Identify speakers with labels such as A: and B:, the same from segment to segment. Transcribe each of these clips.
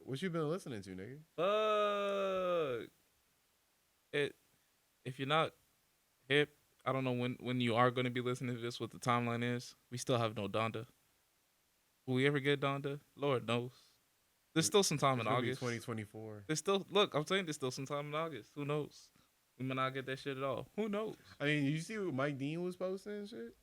A: What you been listening to, nigga?
B: Fuck it. If you're not hip, I don't know when you are going to be listening to this. What the timeline is? We still have no Donda. Will we ever get Donda? Lord knows. There's still some time
A: It's
B: in
A: gonna be
B: August.
A: 2024.
B: There's still look. I'm saying there's still some time in August. Who knows? We might not get that shit at all. Who knows?
A: I mean, you see what Mike Dean was posting and shit?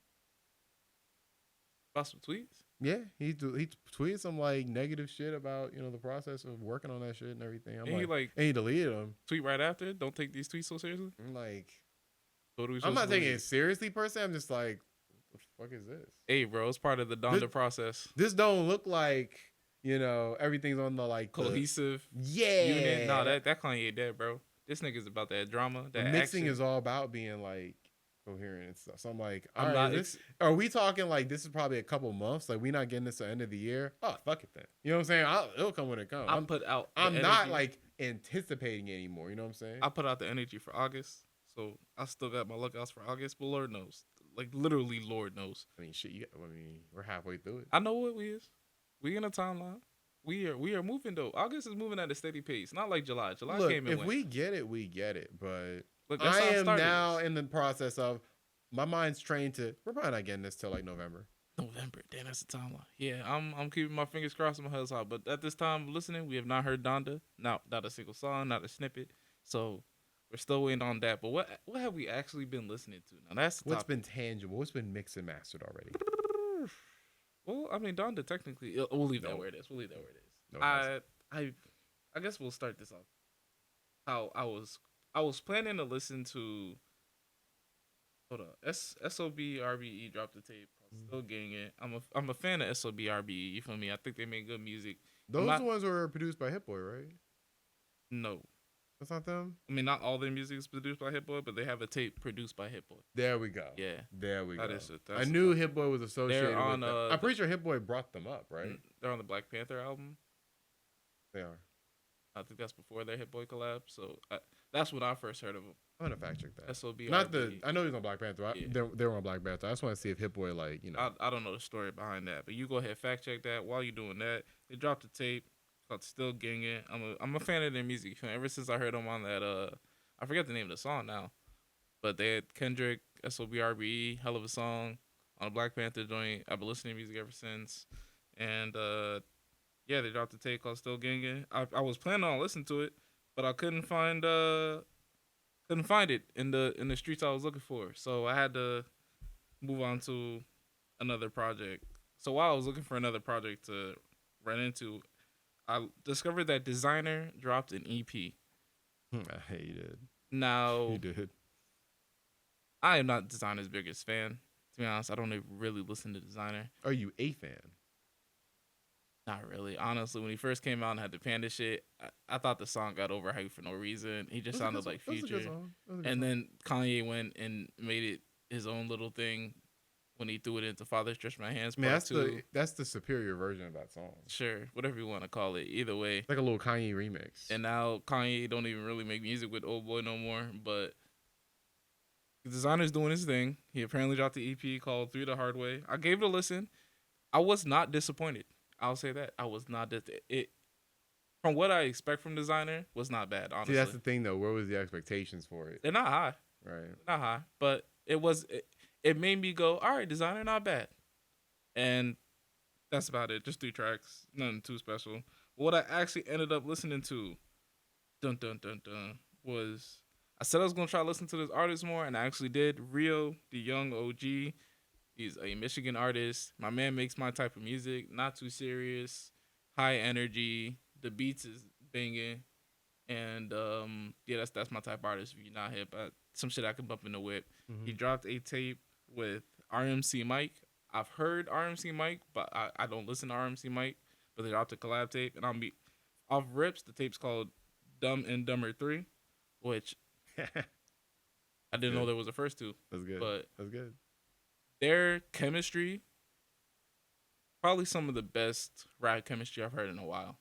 B: About some tweets.
A: Yeah, he tweeted some like negative shit about the process of working on that shit and everything. I'm
B: And he
A: like,
B: like
A: and he deleted them.
B: tweet right after. Don't take these tweets so seriously.
A: I'm like,
B: What are we
A: I'm
B: supposed to
A: not taking
B: believe?
A: it seriously per se. I'm just like, what the fuck is this?
B: Hey, bro, it's part of the
A: This,
B: Donda process.
A: this don't look like everything's on the like
B: Cohesive unit. Nah,
A: yeah.
B: that Kanye dead, bro. This nigga's about that drama,
A: The
B: that
A: mixing
B: action.
A: is all about being like coherent and stuff. So I'm like, all
B: I'm
A: right,
B: not.
A: are we talking like this is probably a couple months? Like we not getting this at the end of the year? Oh, fuck it then. You know what I'm saying? It'll come when it comes.
B: I put out.
A: I'm not like anticipating anymore. You know what I'm saying?
B: I put out the energy for August, so I still got my lookouts for August. But Lord knows, like literally, Lord knows.
A: I mean, shit. We're halfway through it.
B: I know what we is. We in a timeline. We are moving though. August is moving at a steady pace, not like July. July
A: Look,
B: came and
A: if
B: went.
A: we get it, we get it. But
B: Look,
A: I am now in the process of my mind's trained to. We're probably not getting this till like November.
B: November, damn, that's the timeline. Yeah, I'm keeping my fingers crossed and my head high. But at this time, listening, we have not heard Donda. Not a single song, not a snippet. So we're still waiting on that. But what have we actually been listening to? Now that's the
A: what's
B: topic.
A: been tangible. What's been mixed and mastered already.
B: Well, I mean, Donda technically, we'll leave that where it is. We'll leave that where it is. No, I guess we'll start this off. How I was planning to listen to. Hold on, SOBRBE dropped the tape. Still getting it. I'm a fan of SOBRBE. You feel me? I think they make good music.
A: Those ones were produced by Hit Boy, right?
B: No,
A: that's not them.
B: I mean, not all their music is produced by Hit Boy, but they have a tape produced by Hit Boy.
A: There we go.
B: Yeah,
A: there we go.
B: That's
A: I knew Hit Boy was associated
B: they're on,
A: with them. I'm pretty sure Hit Boy brought them up, right?
B: They're on the Black Panther album.
A: They are.
B: I think that's before their Hit Boy collab. So that's when I first heard of them.
A: I'm gonna fact check that.
B: SOB.
A: Not the. I know he's on Black Panther.
B: Yeah.
A: They were on Black Panther. I just want to see if Hit Boy
B: I don't know the story behind that, but you go ahead fact check that. While you're doing that, they dropped a tape called "Still Getting It." I'm a fan of their music. Ever since I heard them on that I forget the name of the song now, but they had Kendrick, SOBRBE, hell of a song on a Black Panther joint. I've been listening to music ever since, and yeah, they dropped a tape called "Still Getting It." I was planning on listening to it, but I couldn't find it in the streets I was looking for. So I had to move on to another project. So while I was looking for another project to run into, I discovered that Designer dropped an EP.
A: I hated.
B: Now
A: you did.
B: I am not Designer's biggest fan. To be honest, I don't even really listen to Designer.
A: Are you a fan?
B: Not really. Honestly, when he first came out and had the Panda shit, I thought the song got overhyped for no reason. He just sounded like Future. And then Kanye went and made it his own little thing when he threw it into Father Stretch My Hands Part 2.
A: That's the superior version of that song.
B: Sure, whatever you want to call it. Either way.
A: It's like a little Kanye remix.
B: And now Kanye don't even really make music with Old Boy no more, but the Designer's doing his thing. He apparently dropped the EP called Through the Hard Way. I gave it a listen. I was not disappointed. I'll say that. I was not it from what I expect from Designer was not bad, honestly.
A: See, that's the thing though. Where was the expectations for it?
B: They're not high.
A: Right.
B: Not high. But it made me go, all right, Designer, not bad. And that's about it. Just 3 tracks. Nothing too special. What I actually ended up listening to was I said I was gonna try to listen to this artist more, and I actually did. Rio, the young OG. He's a Michigan artist. My man makes my type of music. Not too serious, high energy. The beats is banging, and yeah, that's my type of artist. If you're not hip, some shit I can bump in the whip. Mm-hmm. He dropped a tape with RMC Mike. I've heard RMC Mike, but I don't listen to RMC Mike. But they dropped a collab tape, and I'll be off rips. The tape's called Dumb and Dumber 3, which I didn't know there was a first 2.
A: That's good.
B: But
A: that's good.
B: Their chemistry, probably some of the best rap chemistry I've heard in a while.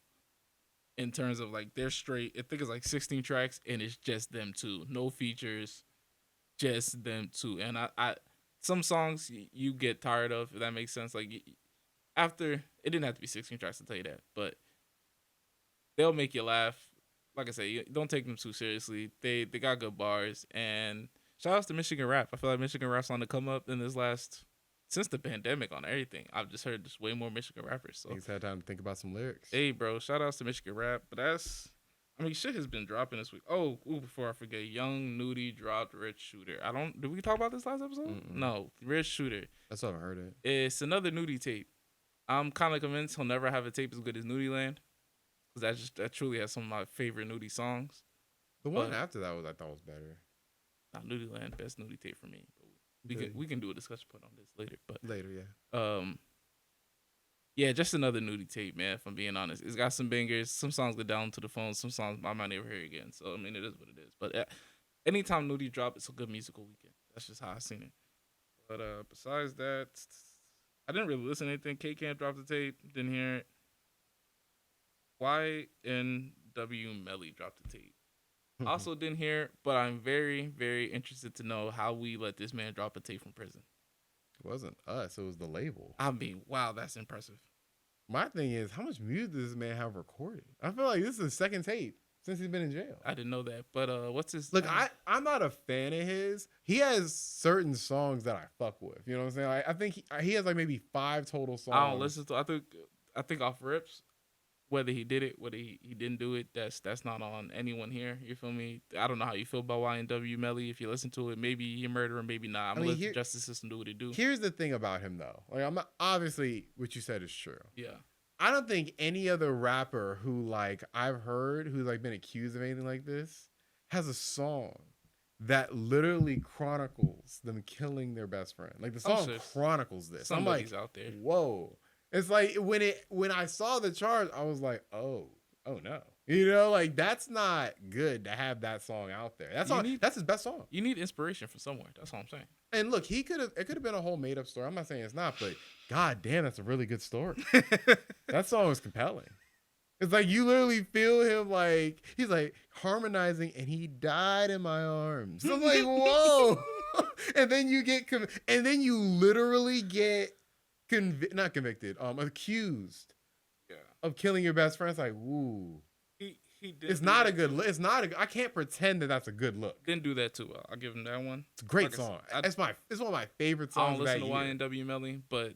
B: In terms of like they're straight, I think it's like 16 tracks and it's just them two, no features, just them two. And I some songs you get tired of, if that makes sense. Like after it didn't have to be 16 tracks to tell you that, but they'll make you laugh. Like I said, don't take them too seriously. They got good bars, and shout outs to Michigan rap. I feel like Michigan rap's on the come up in this last since the pandemic on everything. I've just heard just way more Michigan rappers. So
A: He's had time to think about some lyrics.
B: hey, bro, shout outs to Michigan rap. But shit has been dropping this week. Before I forget, Young Nudie dropped Rich Shooter. Did we talk about this last episode?
A: Mm-mm.
B: No, Rich Shooter.
A: That's why I haven't heard it.
B: It's another Nudie tape. I'm kind of convinced he'll never have a tape as good as Nudie Land. Because that truly has some of my favorite Nudie songs.
A: The one after that I thought was better.
B: Not Nudie Land, best Nudie tape for me. But we can do a discussion point on this later. But
A: later, yeah.
B: Yeah, just another Nudie tape, man. If I'm being honest, it's got some bangers. Some songs go down to the phone. Some songs I might never hear again. So I mean, it is what it is. But anytime Nudie drop, it's a good musical weekend. That's just how I seen it. But besides that, I didn't really listen to anything. K Camp dropped the tape. Didn't hear it. YNW Melly dropped the tape. Also didn't hear it, but I'm very, very interested to know how we let this man drop a tape from prison.
A: It wasn't us. It was the label.
B: I mean, wow, that's impressive.
A: My thing is, how much music does this man have recorded? I feel like this is his second tape since he's been in jail.
B: I didn't know that. But what's his...
A: Look, I'm not a fan of his. He has certain songs that I fuck with. You know what I'm saying? I think he has like maybe 5 total songs.
B: I don't listen to... I think off rips, whether he did it, whether he didn't do it, that's not on anyone here. You feel me? I don't know how you feel about YNW Melly. If you listen to it, maybe you're murdering, maybe not. I'm gonna let the justice system do what it do.
A: Here's the thing about him though. Like I'm not, obviously what you said is true.
B: Yeah.
A: I don't think any other rapper who like I've heard who's like been accused of anything like this has a song that literally chronicles them killing their best friend. Like the song chronicles this.
B: Somebody's out there.
A: Whoa. It's like when I saw the charge, I was like, oh no. You know, like that's not good to have that song out there. That's his best song.
B: You need inspiration from somewhere. That's all I'm saying.
A: And look, it could have been a whole made up story. I'm not saying it's not, but god damn, that's a really good story. That song is compelling. It's like you literally feel him like he's like harmonizing and he died in my arms. So I'm like, whoa. And then you get and then you literally get not convicted, accused of killing your best friend. It's like, woo.
B: He did.
A: It's not a good look. I can't pretend that that's a good look.
B: Didn't do that too well. I'll give him that one.
A: It's a great song. It's one of my favorite songs.
B: I don't listen to YNW Melly, but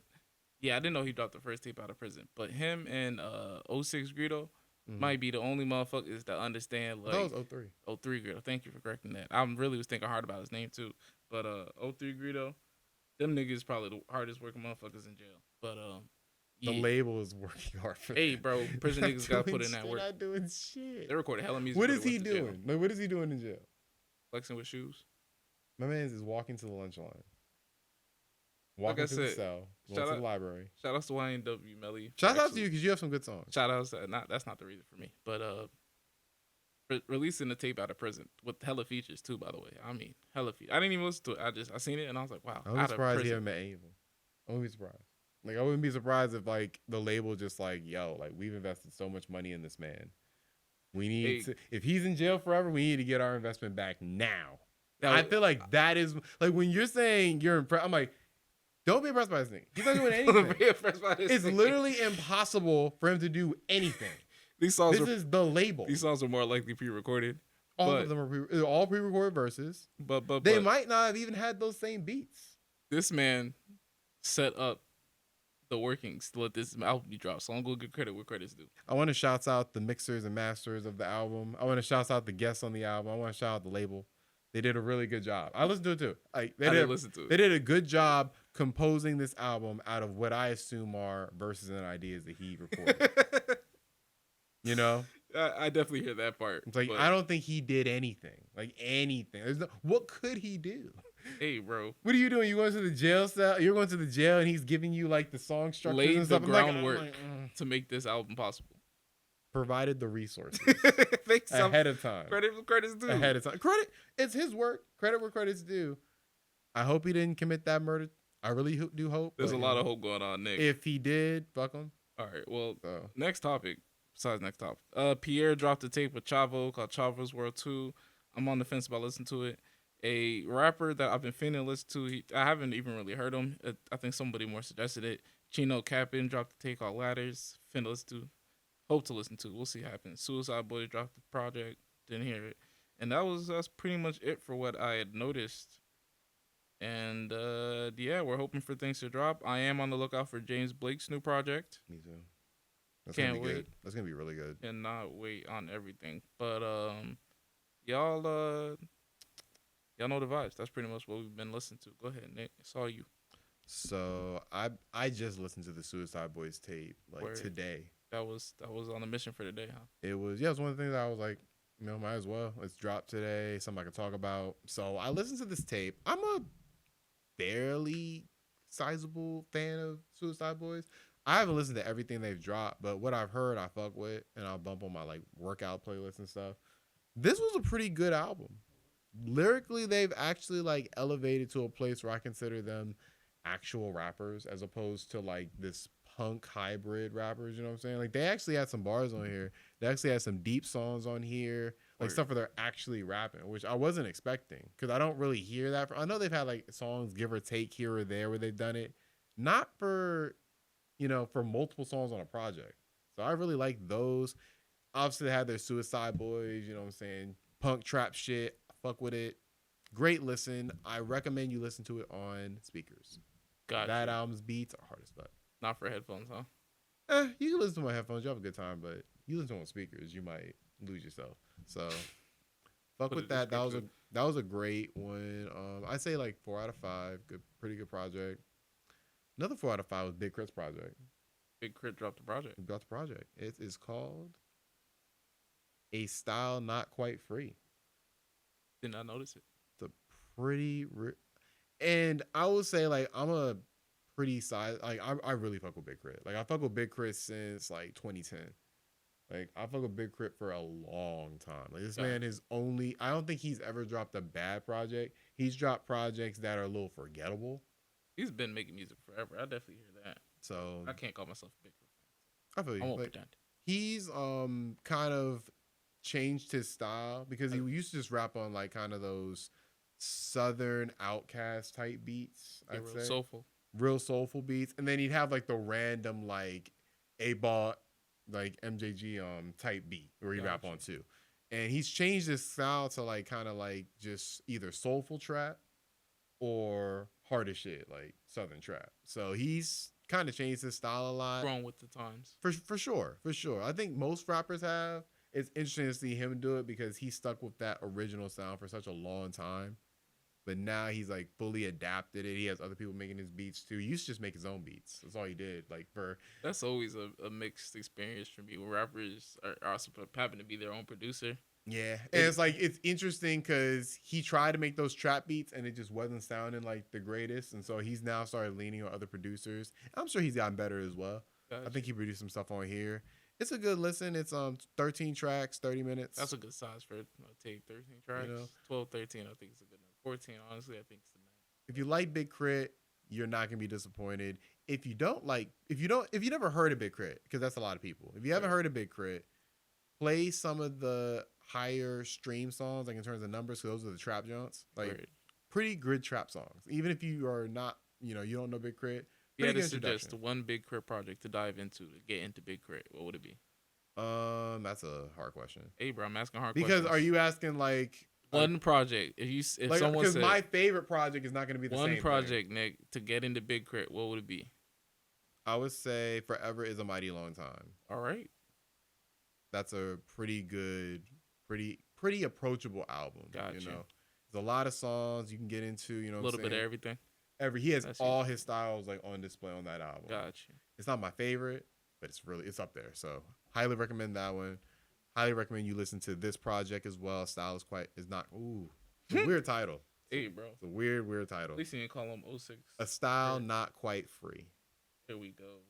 B: yeah, I didn't know he dropped the first tape out of prison. But him and 06 Greedo might be the only motherfuckers that understand. Like,
A: that was 03.
B: 03 Greedo. Thank you for correcting that. I really was thinking hard about his name too. But 03 Greedo, them niggas probably the hardest working motherfuckers in jail. But
A: the label is working hard for
B: them. Bro, prison niggas got to put in that work.
A: They're not doing shit.
B: They recorded hella music.
A: What is he doing? Like, what is he doing in jail?
B: Flexing with shoes.
A: My man is walking to the lunch line. Walking to the cell. Going to the library.
B: Shout out to YNW Melly.
A: Shout out to you because you have some good songs.
B: Shout out to that's not the reason for me. But releasing the tape out of prison with hella features too, by the way. I mean, hella features. I didn't even listen to it. I seen it and I was like, wow.
A: I'm surprised he haven't met any of them. I wouldn't be surprised. Like, I wouldn't be surprised if, like, the label just, like, yo, like, we've invested so much money in this man. We need to, if he's in jail forever, we need to get our investment back now. I feel like that is, like, when you're saying you're impressed, I'm like, don't be impressed by this thing. He's not doing anything. It's literally impossible for him to do anything. This is the label.
B: These songs are more likely pre-recorded.
A: All of them are all pre-recorded verses. But they might not have even had those same beats.
B: This man set up the workings to let this album be dropped. So I'm going to give credit where credit's due.
A: I want to shout out the mixers and masters of the album. I want to shout out the guests on the album. I want to shout out the label. They did a really good job. I listened to it too. They did a good job composing this album out of what I assume are verses and ideas that he recorded. You know?
B: I definitely hear that part.
A: It's like, I don't think he did anything. Like, anything. What could he do?
B: Hey, bro.
A: What are you doing? You going to the jail cell? You're going to the jail and he's giving you, like, the song structures
B: and
A: stuff.
B: Laid the groundwork to make this album possible.
A: Provided the resources.
B: Ahead
A: of time.
B: Credit's due.
A: Ahead of time. Credit. It's his work. Credit where credit's due. I hope he didn't commit that murder. I really do hope.
B: There's a lot of hope going on, Nick.
A: If he did, fuck him.
B: All right. Well, next topic. Besides next topic. Pierre dropped a tape with Chavo called Chavo's World 2. I'm on the fence about listening to it. A rapper that I've been finna listen to. I haven't even really heard him. I think somebody more suggested it. Chino Capin dropped a tape called Ladders. Finna listen to. hope to listen to. We'll see what happens. Suicide Boys dropped the project, didn't hear it, and that's pretty much it for what I had noticed. And yeah, we're hoping for things to drop. I am on the lookout for James Blake's new project.
A: Me too. That's
B: Can't
A: gonna be
B: wait.
A: good. That's gonna be really good.
B: Cannot wait on everything. But y'all y'all know the vibes. That's pretty much what we've been listening to. Go ahead, Nick. It's all you.
A: So I just listened to the Suicide Boys tape like
B: Word.
A: today.
B: That was on the mission for the day, huh?
A: It was it was one of the things that I was like, might as well. It's dropped today. Something I can talk about. So I listened to this tape. I'm a fairly sizable fan of Suicide Boys. I haven't listened to everything they've dropped, but what I've heard, I fuck with, and I'll bump on my like workout playlist and stuff. This was a pretty good album. Lyrically, they've actually like elevated to a place where I consider them actual rappers as opposed to like this punk hybrid rappers. You know what I'm saying? Like they actually had some bars on here. They actually had some deep songs on here, like stuff where they're actually rapping, which I wasn't expecting because I don't really hear that. I know they've had like songs give or take here or there where they've done it, not for for multiple songs on a project. So I really like those. Obviously, they had their Suicide Boys. You know what I'm saying? Punk trap shit. I fuck with it. Great listen. I recommend you listen to it on speakers.
B: Gotcha.
A: That album's beats are hard as fuck.
B: Not for headphones, huh?
A: You can listen to my headphones. You have a good time, but you listen to it on speakers, you might lose yourself. So fuck with that. That was a great one. I say like 4 out of 5. Good, pretty good project. Another 4 out of 5 was Big Crit's project.
B: Big Crit dropped the project.
A: He dropped the project. It is called A Style Not Quite Free.
B: Did not notice it.
A: It's a pretty, and I would say like I'm a pretty size. Like I really fuck with Big Crit. Like I fuck with Big Crit since like 2010. Like I fuck with Big Crit for a long time. Like this man is only. I don't think he's ever dropped a bad project. He's dropped projects that are a little forgettable.
B: He's been making music forever. I definitely hear that.
A: So
B: I can't call myself a Big Crit fan.
A: I feel you.
B: I won't
A: like,
B: pretend.
A: He's kind of changed his style because he used to just rap on like kind of those Southern Outcast type beats. I'd say
B: soulful.
A: Real soulful beats, and then he'd have like the random like A-ball like MJG type beat where he rap on too. And he's changed his style to like kind of like just either soulful trap or hard as shit like Southern trap. So he's kind of changed his style a lot.
B: Grown with the times.
A: For sure. I think most rappers have. It's interesting to see him do it because he stuck with that original sound for such a long time. But now he's like fully adapted it. He has other people making his beats too. He used to just make his own beats. That's all he did.
B: That's always a mixed experience for me when rappers are also happen to be their own producer.
A: Yeah, and it's like it's interesting because he tried to make those trap beats and it just wasn't sounding like the greatest. And so he's now started leaning on other producers. I'm sure he's gotten better as well. Gotcha. I think he produced some stuff on here. It's a good listen. It's 13 tracks, 30 minutes.
B: That's a good size for a tape. 13 tracks. 12, 13. I think it's a good number. 14, honestly, I think it's the max.
A: If you like Big Crit, you're not gonna be disappointed. If you never heard of Big Crit, because that's a lot of people. If you haven't heard of Big Crit, play some of the higher stream songs, like in terms of numbers, because those are the trap joints. Like pretty good trap songs. Even if you are not, you don't know Big Crit.
B: If you had to suggest one Big Crit project to dive into to get into Big Crit, what would it be?
A: That's a hard question.
B: Hey, bro, I'm asking hard
A: questions.
B: Because
A: are you asking like
B: one project? If
A: like,
B: someone said
A: because my favorite project is not going to be the same
B: one project, Nick, to get into Big Crit, what would it be?
A: I would say Forever Is a Mighty Long Time.
B: All right,
A: that's a pretty good, pretty approachable album.
B: Gotcha.
A: There's a lot of songs you can get into. A
B: little bit of everything.
A: He has all his styles like on display on that album.
B: Gotcha.
A: It's not my favorite, but it's up there. So highly recommend that one. Highly recommend you listen to this project as well. Style is not. Ooh, it's a weird title.
B: Hey, bro.
A: It's a weird title.
B: At least you didn't call him 06.
A: A Style Not Quite Free.
B: Here we go.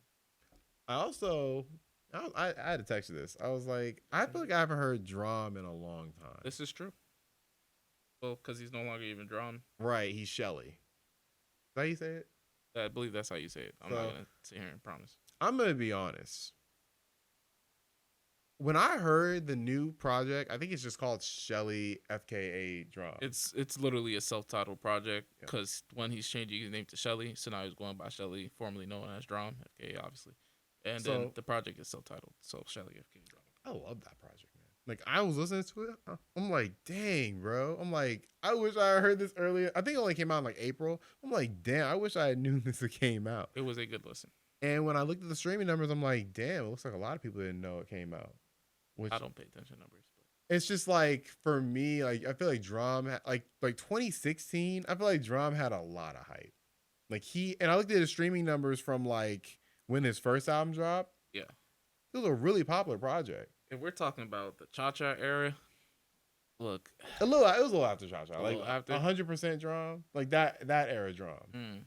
A: I had to text you this. I was like, I feel like I haven't heard Dram in a long time.
B: This is true. Well, because he's no longer even Dram.
A: Right, he's Shelley. Is that how you say it?
B: I believe that's how you say it. I'm not going to sit here and promise.
A: I'm going to be honest. When I heard the new project, I think it's just called Shelley FKA Dram.
B: It's literally a self-titled project because when he's changing his name to Shelley, so now he's going by Shelley, formerly known as Dram, FKA obviously. And then
A: So
B: the project is self-titled. So Shelley FKA Dram.
A: I love that project, man. Like I was listening to it, I'm like, dang, bro. I'm like, I wish I had heard this earlier. I think it only came out in like April. I'm like, damn, I wish I had knew this came out.
B: It was a good listen.
A: And when I looked at the streaming numbers, I'm like, damn, it looks like a lot of people didn't know it came out. Which
B: I don't pay attention to numbers, but
A: it's just like for me, like I feel like Drum like 2016, I feel like Drum had a lot of hype. Like I looked at his streaming numbers from like when his first album dropped.
B: yeah.
A: It was a really popular project.
B: If we're talking about the Cha-Cha era, look,
A: It was a little after Cha Cha,
B: A
A: like
B: little after?
A: 100% Drum, like that era Drum.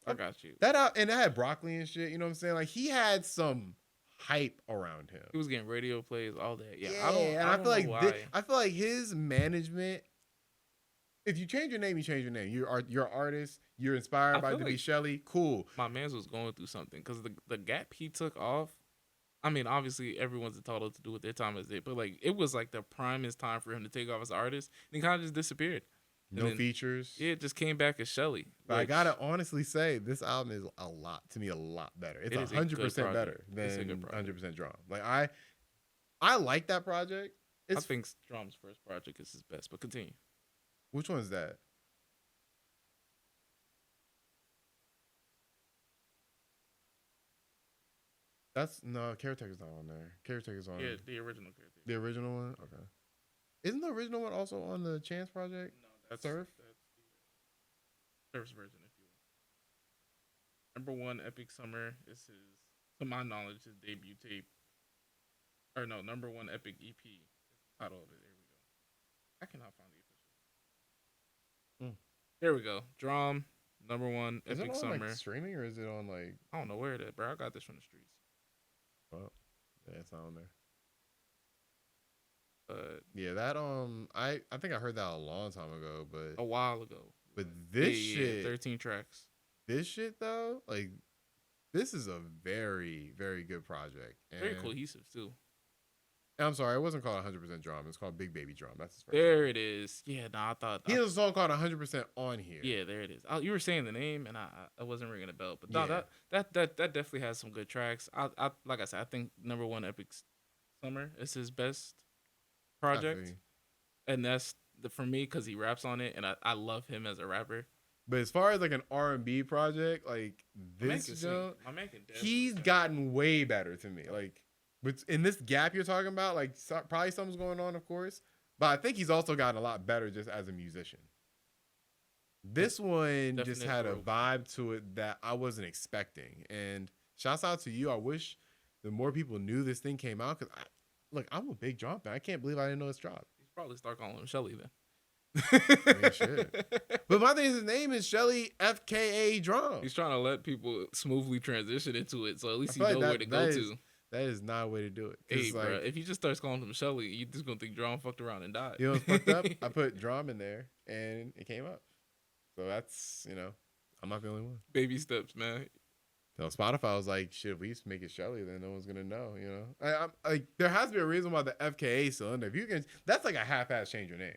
B: I got you.
A: And that had broccoli and shit. You know what I'm saying? Like he had some hype around him.
B: He was getting radio plays, all that. Yeah,
A: I
B: don't
A: feel like
B: know why.
A: I feel like his management. If you change your name, you change your name. You're an artist. You're inspired by to be Shelley. Cool.
B: My man's was going through something because the gap he took off. I mean, obviously everyone's entitled to do what their time is there, but like it was like the primest time for him to take off as an artist, and he kind of just disappeared.
A: No features.
B: Yeah, it just came back as Shelley.
A: But I gotta honestly say, this album is a lot better. It's 100% better than 100% Drum. Like I like that project.
B: I think Drum's first project is his best. But continue.
A: Which one is that? Caretaker's not on there. Caretaker's on.
B: Yeah, the original Caretaker.
A: The original one? Okay. Isn't the original one also on the Chance project?
B: No, that's
A: Surf?
B: That's the Surf's version, if you will. #1 Epic Summer is his, to my knowledge, his debut tape. Or no, #1 Epic EP is the title of it. There we go. I cannot find the official. There we go. Drum, #1
A: Is
B: Epic
A: it on
B: Summer.
A: like streaming or is it on like?
B: I don't know where it is, bro. I got this from the streets.
A: Well, yeah, it's not on there.
B: Yeah,
A: that I think I heard that a long time ago, but
B: a while ago.
A: But this shit,
B: 13 tracks.
A: This shit though, like this is a very, very good project. And
B: Very cohesive too.
A: I'm sorry, it wasn't called 100% Drum. It's called Big Baby Drum. That's his first
B: There
A: album.
B: it is. Yeah, I thought
A: he has a song called 100% on here.
B: Yeah, there it is. You were saying the name, and I wasn't ringing a bell, but no, that definitely has some good tracks. I like I said, I think #1 Epic Summer is his best project, and that's for me because he raps on it, and I love him as a rapper.
A: But as far as like an R&B project, like this joke, he's gotten way better to me. Like, but in this gap you're talking about, like probably something's going on, of course. But I think he's also gotten a lot better just as a musician. This one just had a vibe to it that I wasn't expecting. And shouts out to you. I wish the more people knew this thing came out because look, I'm a big Drum fan. I can't believe I didn't know it's dropped.
B: You should probably start calling him Shelley then.
A: I mean, shit. But my thing is his name is Shelley FKA Dram.
B: He's trying to let people smoothly transition into it, so at least you know where to go to.
A: That is not a way to do it.
B: Hey, bro, if he just starts calling him Shelley, you just gonna think Drum fucked around and died.
A: You know what's fucked up? I put Drum in there and it came up. So that's, I'm not the only one.
B: Baby steps, man.
A: So Spotify was like, shit, if we just make it Shelley, then no one's gonna know, I'm like, there has to be a reason why the FKA still in there. If you can, that's like a half-ass change your name.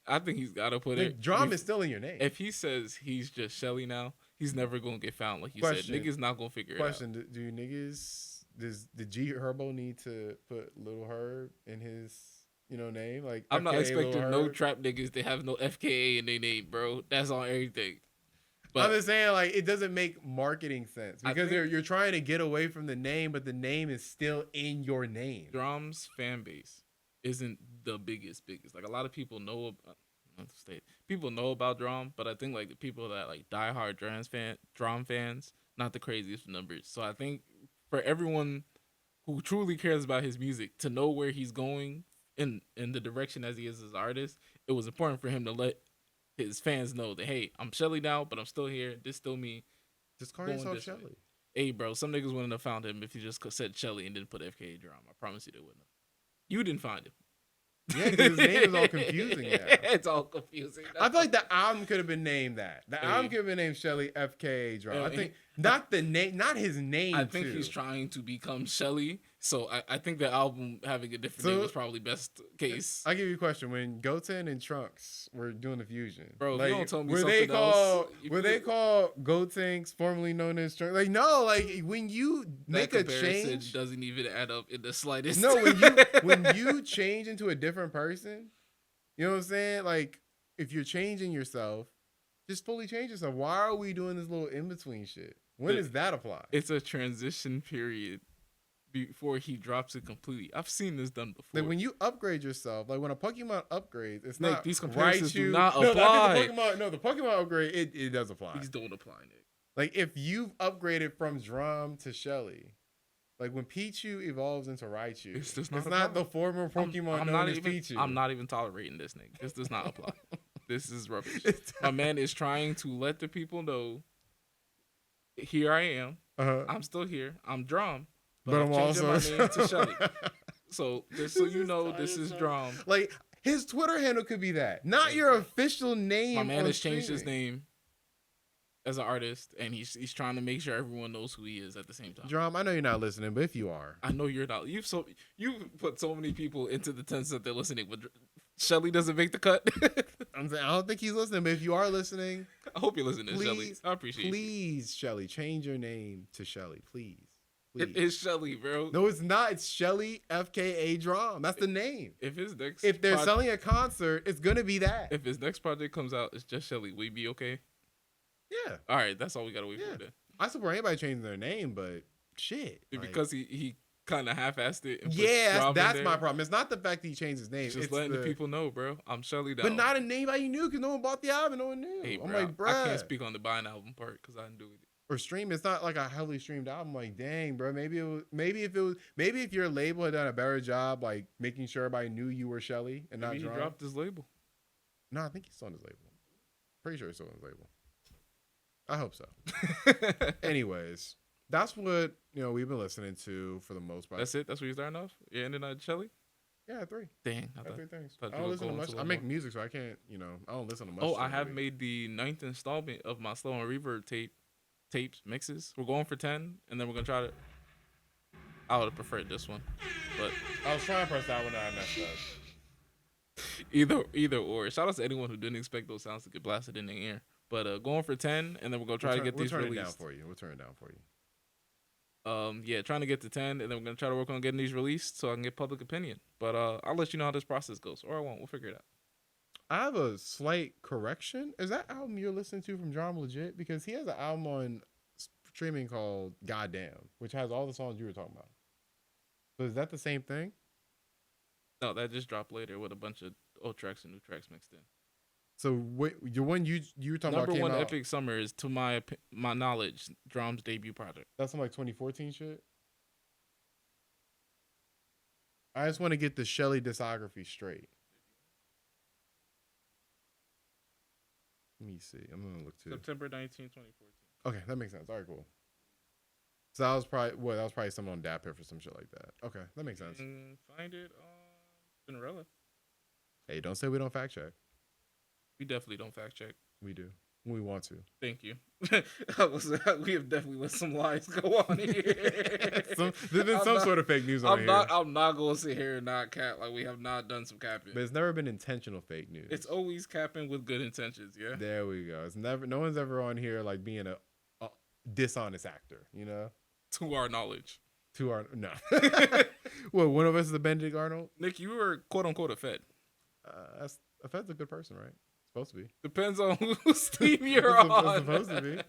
B: I think he's got to put it.
A: Drum is still in your name.
B: If he says he's just Shelley now, he's never gonna get found. Like you said, niggas not gonna figure it out.
A: Question: Do you niggas? Does the G Herbo need to put Little Herb in his, name? Like
B: I'm not expecting no trap niggas to have no FKA in their name, bro. That's on everything.
A: But I'm just saying, like, it doesn't make marketing sense because you're trying to get away from the name, but the name is still in your name.
B: Drum's fan base isn't the biggest. Like a lot of people know about Drum, but I think like the people that like diehard Drum fans, not the craziest numbers. So I think for everyone who truly cares about his music to know where he's going in the direction as he is as an artist, it was important for him to let his fans know that, hey, I'm Shelley now, but I'm still here. This still me.
A: Just call yourself Shelley.
B: Hey, bro, some niggas wouldn't have found him if he just said Shelley and didn't put FKA Dram. I promise you they wouldn't have. You didn't find him.
A: Yeah, because his name is all confusing now.
B: It's all confusing.
A: I feel like the album could have been named that. The album could have been named Shelley FKA Dram. Not the name, not his name.
B: I think
A: too.
B: he's trying to become Shelley. So I think the album having a different name was probably best case.
A: I'll give you a question. When Goten and Trunks were doing the fusion,
B: Bro, if
A: like,
B: you don't tell me
A: were
B: something
A: they called,
B: else,
A: were they called Gotenks, formerly known as Trunks? Like, no, like when you make a change,
B: doesn't even add up in the slightest.
A: No, when you change into a different person, you know what I'm saying? Like, if you're changing yourself, just fully change yourself. Why are we doing this little in between shit? When does that apply?
B: It's a transition period before he drops it completely. I've seen this done before.
A: Like when you upgrade yourself, like when a Pokemon upgrades, it's
B: Nick,
A: not
B: these comparisons do not
A: no,
B: apply.
A: The Pokemon upgrade, it does apply.
B: These don't apply, Nick.
A: Like if you've upgraded from Drum to Shelley, like when Pichu evolves into Raichu, it's not the former Pokemon known as Pichu.
B: I'm not even tolerating this, Nick. This does not apply. This is rubbish. My man is trying to let the people know, here I am. I'm still here. I'm Drum. But I'm changing my name to Shelley. So just so you know, this is Drum.
A: Like his Twitter handle could be that, not your official name.
B: My man has changed his name as an artist, and he's trying to make sure everyone knows who he is at the same time.
A: Drum, I know you're not listening, but if you are,
B: I know you're not. You've put so many people into the tents that they're listening, but Shelley doesn't make the cut.
A: I'm saying I don't think he's listening, but if you are listening,
B: I hope you're listening, Shelley. I appreciate you.
A: Please, Shelley, change your name to Shelley, please.
B: It is Shelley, bro.
A: No, it's not. It's Shelley FKA Dram. That's the name.
B: If
A: they're selling a concert, it's gonna be that.
B: If his next project comes out, it's just Shelley. We be okay?
A: Yeah.
B: All right, that's all we gotta wait for then.
A: I support anybody changing their name, but shit.
B: Because he kind of half-assed it.
A: And that's my problem. It's not the fact that he changed his name.
B: Just letting the people know, bro. I'm Shelley down.
A: But not a name anybody knew because no one bought the album. No one knew.
B: Hey,
A: I'm like, bro.
B: I can't speak on the buying album part because I didn't do it.
A: Or stream. It's not like a heavily streamed album. Like, dang, bro. Maybe if your label had done a better job, like making sure everybody knew you were Shelley and not Drum.
B: He dropped his label.
A: No, I think he's still on his label. Pretty sure he's still on his label. I hope so. Anyways, that's what we've been listening to for the most part.
B: That's it. That's what you're starting off. You're ending on Shelley.
A: Yeah, 3.
B: Dang,
A: I have 3 things.
B: I
A: don't listen to much. I make music, so I can't. I don't listen to much.
B: Oh, I have made the 9th installment of my slow and reverb tapes mixes. We're going for 10, and then we're gonna try to. I would have preferred this one, but
A: I was trying to press that one, and I messed
B: up. Either or. Shout out to anyone who didn't expect those sounds to get blasted in the ear. But going for 10, and then we're gonna try to get these released.
A: We'll turn it down for you.
B: Yeah, trying to get to 10, and then we're gonna try to work on getting these released so I can get public opinion. But I'll let you know how this process goes, or I won't. We'll figure it out.
A: I have a slight correction. Is that album you're listening to from Drum legit? Because he has an album on streaming called Goddamn, which has all the songs you were talking about. So is that the same thing?
B: No, that just dropped later with a bunch of old tracks and new tracks mixed in.
A: So your one you were talking about
B: Number one Epic Summer is, to my knowledge, Drum's debut project.
A: That's some like 2014 shit. I just want to get the Shelley discography straight. Let me see. I'm gonna look too.
B: September 19, 2014.
A: Okay, that makes sense. All right, cool. So that was probably someone on DatPiff or some shit like that. Okay, that makes sense.
B: Find it on Cinderella.
A: Hey, don't say we don't fact check.
B: We definitely don't fact check.
A: We do. We want to.
B: Thank you. We have definitely let some lies go on here.
A: There's been some sort of fake news on here.
B: I'm not going to sit here and not cap. Like, we have not done some capping.
A: But it's never been intentional fake news.
B: It's always capping with good intentions, yeah?
A: There we go. It's never. No one's ever on here like being a dishonest actor,
B: To our knowledge.
A: No. Well, one of us is a Benedict Arnold?
B: Nick, you were quote-unquote a Fed.
A: A Fed's a good person, right? Supposed to be.
B: Depends on whose team you're on.
A: It's supposed to be.